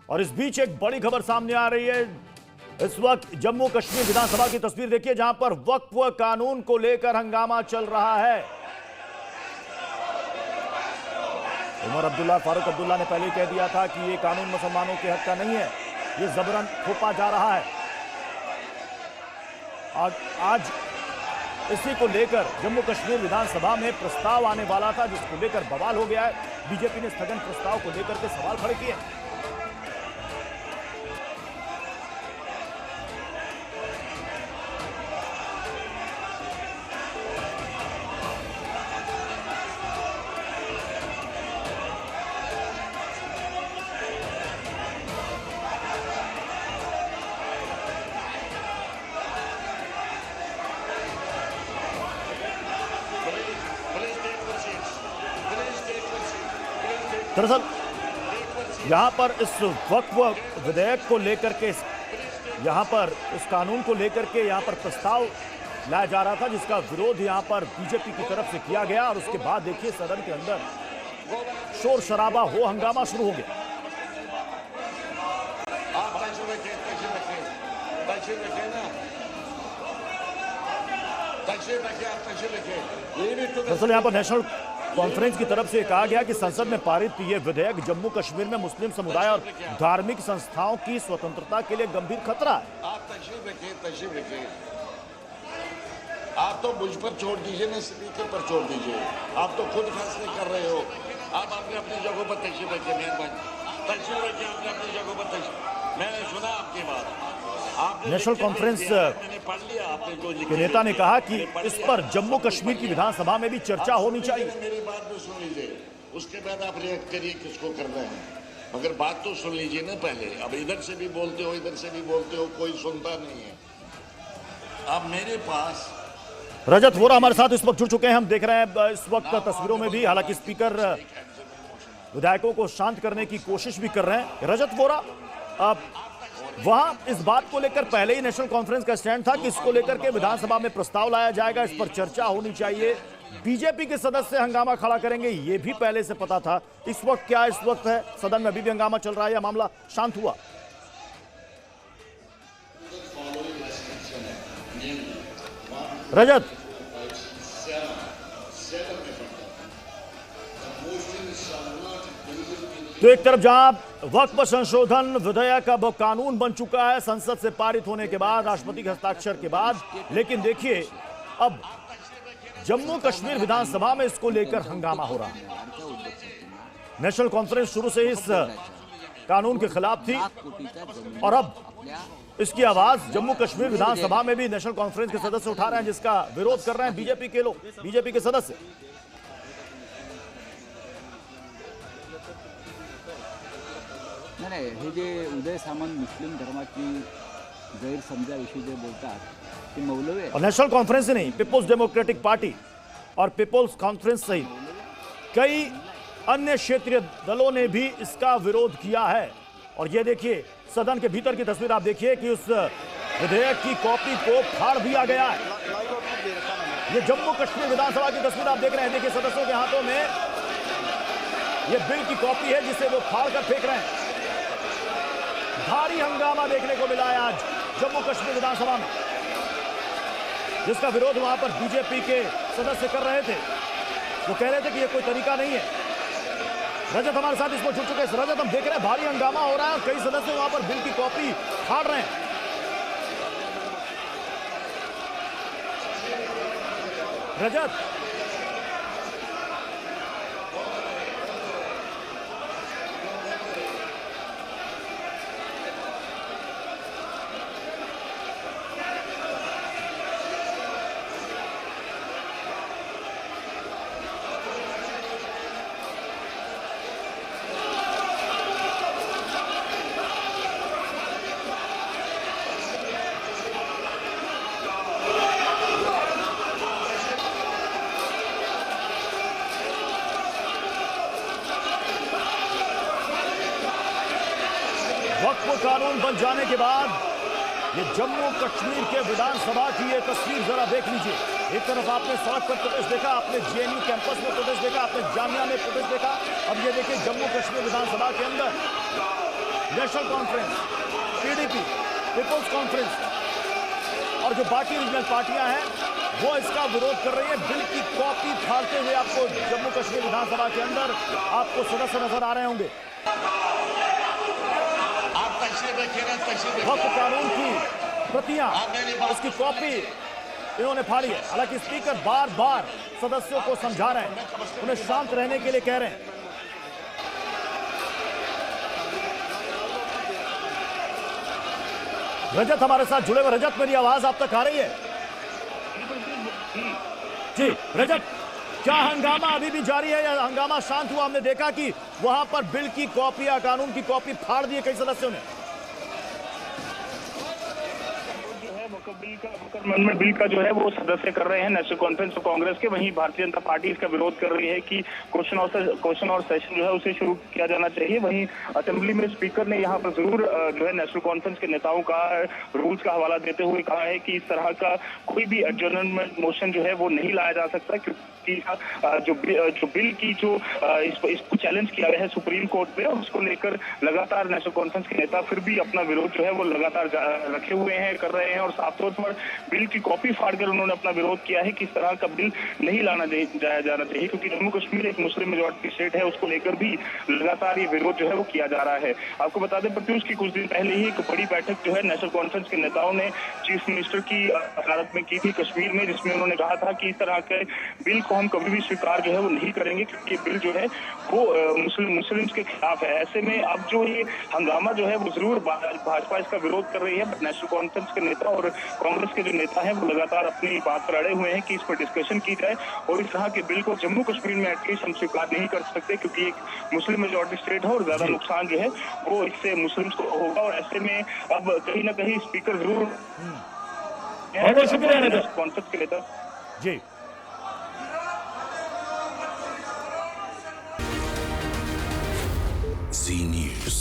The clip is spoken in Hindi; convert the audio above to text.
और इस बीच एक बड़ी खबर सामने आ रही है। इस वक्त जम्मू कश्मीर विधानसभा की तस्वीर देखिए, जहां पर वक्फ कानून को लेकर हंगामा चल रहा है। उमर अब्दुल्ला, फारूक अब्दुल्ला ने पहले ही कह दिया था कि ये कानून मुसलमानों के हक का नहीं है, ये जबरन थोपा जा रहा है। आज इसी को लेकर जम्मू कश्मीर विधानसभा में प्रस्ताव आने वाला था, जिसको लेकर बवाल हो गया है। बीजेपी ने स्थगन प्रस्ताव को लेकर के सवाल खड़े किए। दरअसल यहां पर इस वक्फ विधेयक को लेकर के, यहां पर इस कानून को लेकर के यहां पर प्रस्ताव लाया जा रहा था, जिसका विरोध यहां पर बीजेपी की तरफ से किया गया। और उसके बाद देखिए सदन के अंदर शोर शराबा हो, हंगामा शुरू हो गया। दरअसल यहां पर नेशनल कॉन्फ्रेंस की तरफ से कहा गया कि संसद में पारित ये विधेयक जम्मू कश्मीर में मुस्लिम समुदाय और धार्मिक संस्थाओं की स्वतंत्रता के लिए गंभीर खतरा है। आप तशरीफ रखिए। आप तो मुझ पर छोड़ दीजिए ना, स्पीकर पर छोड़ दीजिए। आप तो खुद फैसले कर रहे हो। आप अपनी जगहों पर तशरीफ रखिए, मेहरबानी तशरीफ रखिए, आपने अपनी जगहों पर तशरीफ। मैंने सुना आपकी बात। नेशनल कॉन्फ्रेंस के नेता ने कहा कि इस पर जम्मू कश्मीर की विधानसभा में भी चर्चा होनी चाहिए। मेरी बात भी सुन लीजिए, उसके बाद आप रिएक्ट करिए किसको करना है, मगर बात तो सुन लीजिए ना पहले। अब इधर से भी बोलते हो, इधर से भी बोलते हो, कोई सुनता नहीं है। अब मेरे पास रजत वोरा हमारे साथ इस वक्त जुड़ चुके हैं। हम देख रहे हैं इस वक्त तस्वीरों में भी, हालांकि स्पीकर विधायकों को शांत करने की कोशिश भी कर रहे हैं। रजत वोरा, अब वहां इस बात को लेकर पहले ही नेशनल कॉन्फ्रेंस का स्टैंड था कि इसको लेकर के विधानसभा में प्रस्ताव लाया जाएगा, इस पर चर्चा होनी चाहिए, बीजेपी के सदस्य हंगामा खड़ा करेंगे, ये भी पहले से पता था। इस वक्त क्या इस वक्त है, सदन में अभी भी हंगामा चल रहा है या मामला शांत हुआ? रजत, तो एक तरफ जहां वक्फ संशोधन विधेयक अब कानून बन चुका है संसद से पारित होने के बाद, राष्ट्रपति के हस्ताक्षर के बाद, लेकिन देखिए अब जम्मू कश्मीर विधानसभा में इसको लेकर हंगामा हो रहा है। नेशनल कॉन्फ्रेंस शुरू से इस कानून के खिलाफ थी और अब इसकी आवाज जम्मू कश्मीर विधानसभा में भी नेशनल कॉन्फ्रेंस के सदस्य उठा रहे हैं, जिसका विरोध कर रहे हैं बीजेपी के लोग, बीजेपी के सदस्य। नाही, हे जे उदय सामंत मुस्लिम धर्माची गैरसमजाविषयी जे बोलतात ते मौलवी आहे। और नेशनल कॉन्फ्रेंस ही नहीं, पीपुल्स डेमोक्रेटिक पार्टी और पीपुल्स कॉन्फ्रेंस सहित कई अन्य क्षेत्रीय दलों ने भी इसका विरोध किया है। और ये देखिए सदन के भीतर की तस्वीर आप देखिए कि उस विधेयक की कॉपी को फाड़ दिया गया है। ये जम्मू कश्मीर विधानसभा की तस्वीर आप देख रहे हैं। देखिए सदस्यों के हाथों में ये बिल की कॉपी है, जिसे वो फाड़ कर फेंक रहे हैं। भारी हंगामा देखने को मिला है आज जम्मू कश्मीर विधानसभा में, जिसका विरोध वहां पर बीजेपी के सदस्य कर रहे थे। वो कह रहे थे कि ये कोई तरीका नहीं है। रजत हमारे साथ इसमें जुड़ चुके हैं। रजत, हम देख रहे हैं भारी हंगामा हो रहा है और कई सदस्य वहां पर बिल की कॉपी फाड़ रहे हैं। रजत, वक्फ कानून बन जाने के बाद ये जम्मू कश्मीर के विधानसभा की ये तस्वीर जरा देख लीजिए। एक तरफ आपने सड़क पर प्रोटेस्ट देखा, आपने जेएनयू कैंपस में प्रोटेस्ट देखा, आपने जामिया में प्रोटेस्ट देखा, अब ये देखिए जम्मू कश्मीर विधानसभा के अंदर National Conference, PDP, People's Conference और जो बाकी रीजनल पार्टियां हैं वो इसका विरोध कर रही है। बिल की कॉपी फाड़ते हुए आपको जम्मू कश्मीर विधानसभा के अंदर आपको सदस्य नजर आ रहे होंगे। आप तस्वीर रखिए ना, तस्वीर वक्त कानून की प्रतियां, उसकी कॉपी इन्होंने फाड़ी है। हालांकि स्पीकर बार बार सदस्यों को समझा रहे हैं, उन्हें शांत रहने के लिए कह रहे हैं। रजत हमारे साथ जुड़े हुए। रजत, मेरी आवाज आप तक आ रही है? जी रजत, क्या हंगामा अभी भी जारी है या हंगामा शांत हुआ? हमने देखा कि वहां पर बिल की कॉपी या कानून की कॉपी फाड़ दी है कई सदस्यों ने। अमेंडमेंट बिल का जो है वो सदस्य कर रहे हैं नेशनल कॉन्फ्रेंस और कांग्रेस के। वहीं भारतीय जनता पार्टी इसका विरोध कर रही है कि क्वेश्चन और सेशन जो है उसे शुरू किया जाना चाहिए। वहीं असेंबली में स्पीकर ने यहाँ पर जरूर जो है नेशनल कॉन्फ्रेंस के नेताओं का रूल्स का हवाला देते हुए कहा है कि इस तरह का कोई भी एडजर्नमेंट मोशन जो है वो नहीं लाया जा सकता, क्योंकि जो बिल की जो इसको चैलेंज किया गया है सुप्रीम कोर्ट में, उसको लेकर लगातार नेशनल कॉन्फ्रेंस के नेता फिर भी अपना विरोध जो है वो लगातार रखे हुए हैं, कर रहे हैं। और साफ तौर पर बिल की कॉपी फाड़कर उन्होंने अपना विरोध किया है कि इस तरह का बिल नहीं जाया जाना चाहिए, क्योंकि जम्मू कश्मीर एक मुस्लिम मेजॉरिटी स्टेट है, उसको लेकर भी लगातार ये विरोध जो है वो किया जा रहा है। आपको बता दें प्रत्युष की कुछ दिन पहले ही एक बड़ी बैठक जो है नेशनल कॉन्फ्रेंस के नेताओं ने चीफ मिनिस्टर की अदालत में की थी कश्मीर में, जिसमें उन्होंने कहा था कि इस तरह के बिल को हम कभी भी स्वीकार जो है वो नहीं करेंगे, क्योंकि बिल जो है वो मुस्लिम्स के खिलाफ है। ऐसे में अब जो ये हंगामा जो है वो जरूर भाजपा इसका विरोध कर रही है, बट नेशनल कॉन्फ्रेंस के नेता और कांग्रेस के जो नेता हैं वो लगातार अपनी बात पर अड़े हुए हैं कि इस पर डिस्कशन की जाए और इस तरह के बिल को जम्मू कश्मीर में एटलीस्ट हम स्वीकार नहीं कर सकते, क्योंकि एक मुस्लिम मेजॉरिटी स्टेट है और ज्यादा नुकसान जो है वो इससे मुस्लिम्स को होगा। और ऐसे में अब कहीं ना कहीं स्पीकर जरूर कॉन्फ्रेंस के नेता जी Z News.